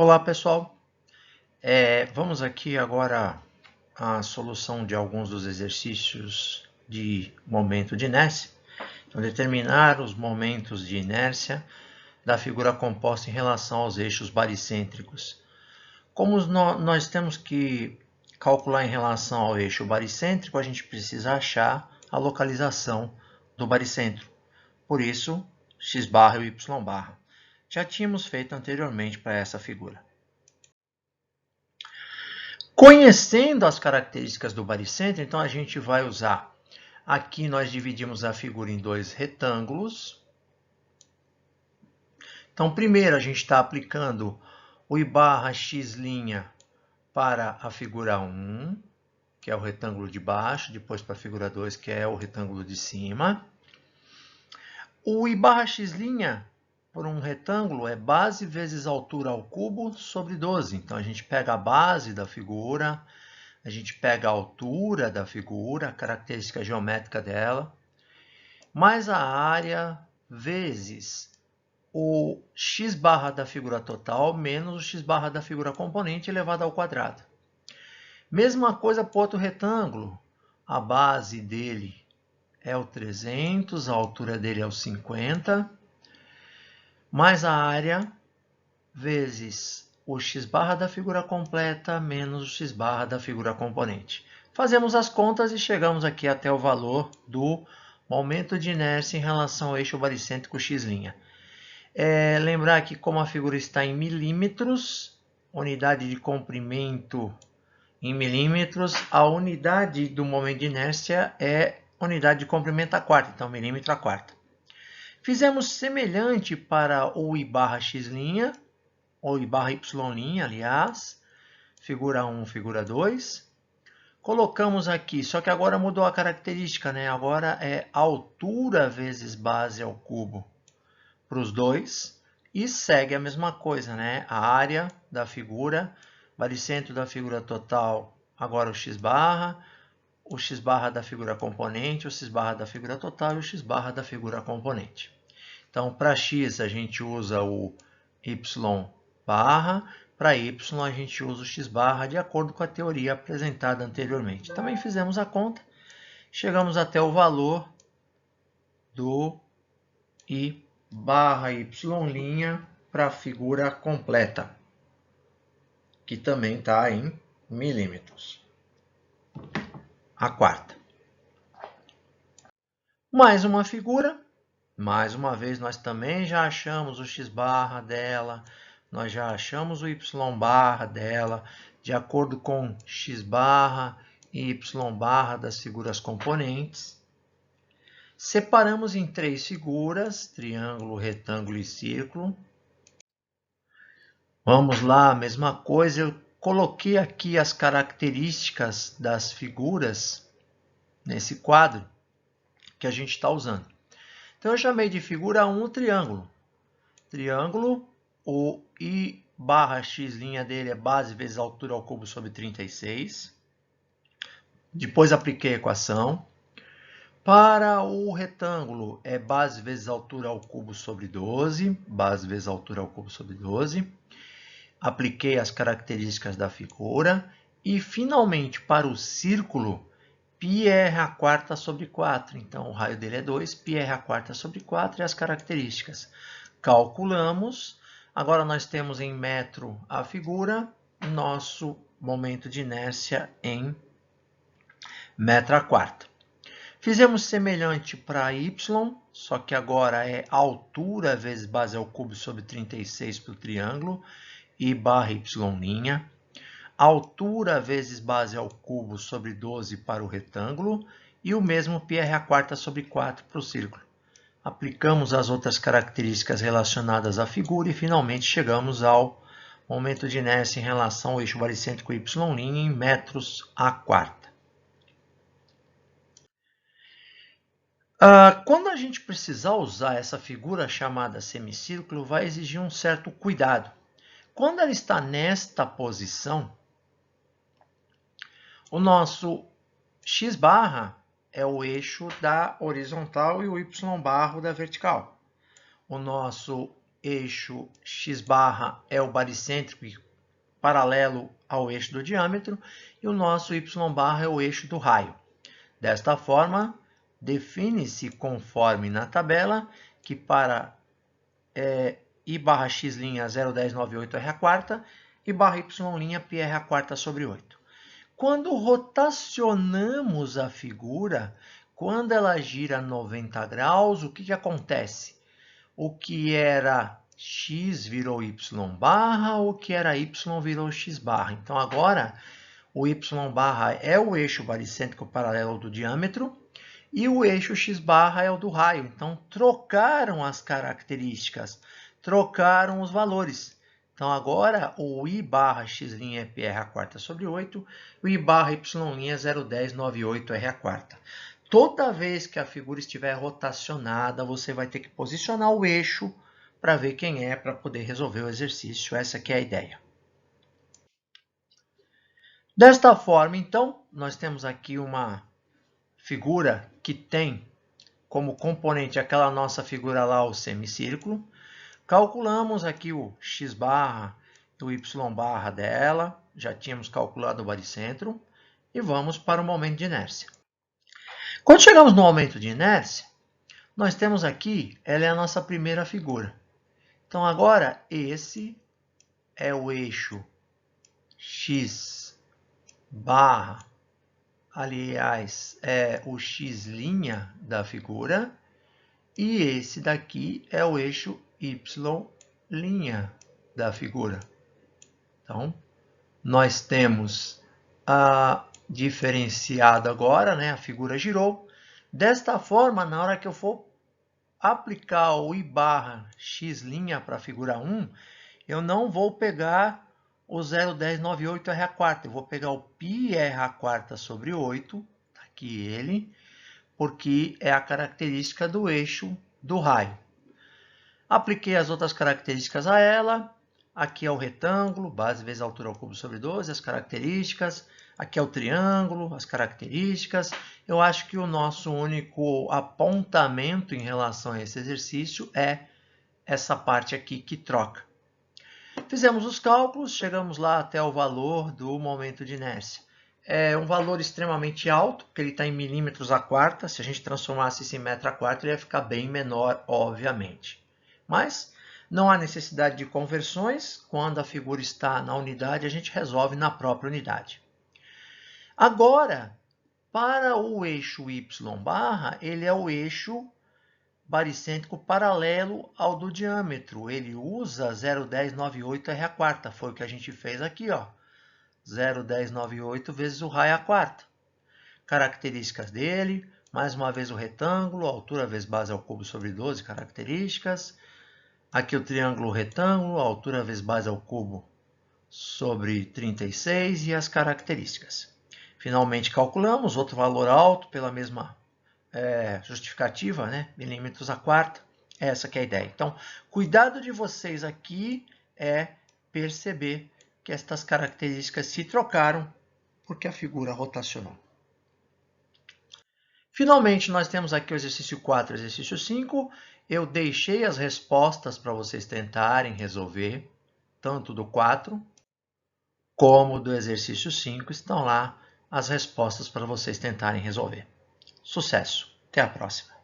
Olá, pessoal. Vamos aqui agora à solução de alguns dos exercícios de momento de inércia. Então, determinar os momentos de inércia da figura composta em relação aos eixos baricêntricos. Como nós temos que calcular em relação ao eixo baricêntrico, a gente precisa achar a localização do baricentro. Por isso, x barra e y barra. Já tínhamos feito anteriormente para essa figura. Conhecendo as características do baricentro, então a gente vai usar. Aqui nós dividimos a figura em dois retângulos. Então, primeiro a gente está aplicando o I barra x' para a figura 1, que é o retângulo de baixo, depois para a figura 2, que é o retângulo de cima. O I barra x' por um retângulo é base vezes altura ao cubo sobre 12. Então, a gente pega a base da figura, a gente pega a altura da figura, a característica geométrica dela, mais a área vezes o x barra da figura total menos o x barra da figura componente elevado ao quadrado. Mesma coisa para o outro retângulo. A base dele é o 300, a altura dele é o 50, mais a área vezes o x barra da figura completa menos o x barra da figura componente. Fazemos as contas e chegamos aqui até o valor do momento de inércia em relação ao eixo baricêntrico x'. Lembrar que como a figura está em milímetros, unidade de comprimento em milímetros, a unidade do momento de inércia é unidade de comprimento a quarta, então milímetro a quarta. Fizemos semelhante para o I barra x', ou I barra y', aliás, figura 1, figura 2. Colocamos aqui, só que agora mudou a característica, né? Agora é altura vezes base ao cubo para os dois. E segue a mesma coisa, né? A área da figura, baricentro da figura total, agora o x barra da figura componente, o x barra da figura total e o x barra da figura componente. Então, para x a gente usa o y barra, para y a gente usa o x barra de acordo com a teoria apresentada anteriormente. Também fizemos a conta, chegamos até o valor do I barra y' para a figura completa, que também está em milímetros. A quarta. Mais uma figura. Mais uma vez, nós também já achamos o x barra dela, nós já achamos o y barra dela, de acordo com x barra e y barra das figuras componentes. Separamos em três figuras, triângulo, retângulo e círculo. Vamos lá, mesma coisa, eu coloquei aqui as características das figuras nesse quadro que a gente está usando. Então, eu chamei de figura 1 o triângulo. Triângulo, o I barra x' dele é base vezes altura ao cubo sobre 36. Depois apliquei a equação. Para o retângulo, é base vezes altura ao cubo sobre 12. Base vezes altura ao cubo sobre 12. Apliquei as características da figura. E, finalmente, para o círculo, πr a quarta sobre 4. Então, o raio dele é 2, πr a quarta sobre 4 e as características. Calculamos. Agora, nós temos em metro a figura, nosso momento de inércia em metro a quarta. Fizemos semelhante para y, só que agora é altura vezes base ao cubo sobre 36 para o triângulo, I barra y'. Altura vezes base ao cubo sobre 12 para o retângulo e o mesmo πr a quarta sobre 4 para o círculo. Aplicamos as outras características relacionadas à figura e finalmente chegamos ao momento de inércia em relação ao eixo baricêntrico y' em metros a quarta. Quando a gente precisar usar essa figura chamada semicírculo, vai exigir um certo cuidado. Quando ela está nesta posição, o nosso x barra é o eixo da horizontal e o y barra da vertical. O nosso eixo x barra é o baricêntrico paralelo ao eixo do diâmetro e o nosso y barra é o eixo do raio. Desta forma, define-se conforme na tabela que para I barra x' 0,1098 R², e barra y' π R² sobre 8. Quando rotacionamos a figura, quando ela gira 90 graus, o que acontece? O que era x virou y barra, o que era y virou x barra. Então, agora, o y barra é o eixo baricêntrico paralelo do diâmetro e o eixo x barra é o do raio. Então, trocaram as características, trocaram os valores. Então, agora, o I barra x' é π R² sobre 8, o I barra y' é 0,1098 R². Toda vez que a figura estiver rotacionada, você vai ter que posicionar o eixo para ver quem é, para poder resolver o exercício. Essa aqui é a ideia. Desta forma, então, nós temos aqui uma figura que tem como componente aquela nossa figura lá, o semicírculo. Calculamos aqui o x barra e o y barra dela, já tínhamos calculado o baricentro, e vamos para o momento de inércia. Quando chegamos no momento de inércia, nós temos aqui, ela é a nossa primeira figura. Então, agora, esse é o eixo x barra, aliás, é o x' da figura, e esse daqui é o eixo y' da figura. Então, nós temos diferenciado agora, né? A figura girou. Desta forma, na hora que eu for aplicar o I barra x' para a figura 1, eu não vou pegar o 0,1098 R². Eu vou pegar o π R² sobre 8, aqui ele, porque é a característica do eixo do raio. Apliquei as outras características a ela. Aqui é o retângulo, base vezes altura ao cubo sobre 12, as características. Aqui é o triângulo, as características. Eu acho que o nosso único apontamento em relação a esse exercício é essa parte aqui que troca. Fizemos os cálculos, chegamos lá até o valor do momento de inércia. É um valor extremamente alto, porque ele está em milímetros a quarta. Se a gente transformasse isso em metro a quarta, ele ia ficar bem menor, obviamente. Mas não há necessidade de conversões. Quando a figura está na unidade, a gente resolve na própria unidade. Agora, para o eixo y barra, ele é o eixo baricêntrico paralelo ao do diâmetro. Ele usa 0,1098 R². Foi o que a gente fez aqui, ó. 0,1098 vezes o raio à quarta. Características dele, mais uma vez o retângulo, altura vezes base ao cubo sobre 12, características. Aqui o triângulo retângulo, altura vezes base ao cubo sobre 36 e as características. Finalmente calculamos outro valor alto pela mesma justificativa, né? Milímetros a quarta. Essa que é a ideia. Então, cuidado de vocês aqui é perceber que estas características se trocaram porque a figura rotacionou. Finalmente, nós temos aqui o exercício 4 e o exercício 5. Eu deixei as respostas para vocês tentarem resolver, tanto do 4 como do exercício 5. Estão lá as respostas para vocês tentarem resolver. Sucesso! Até a próxima!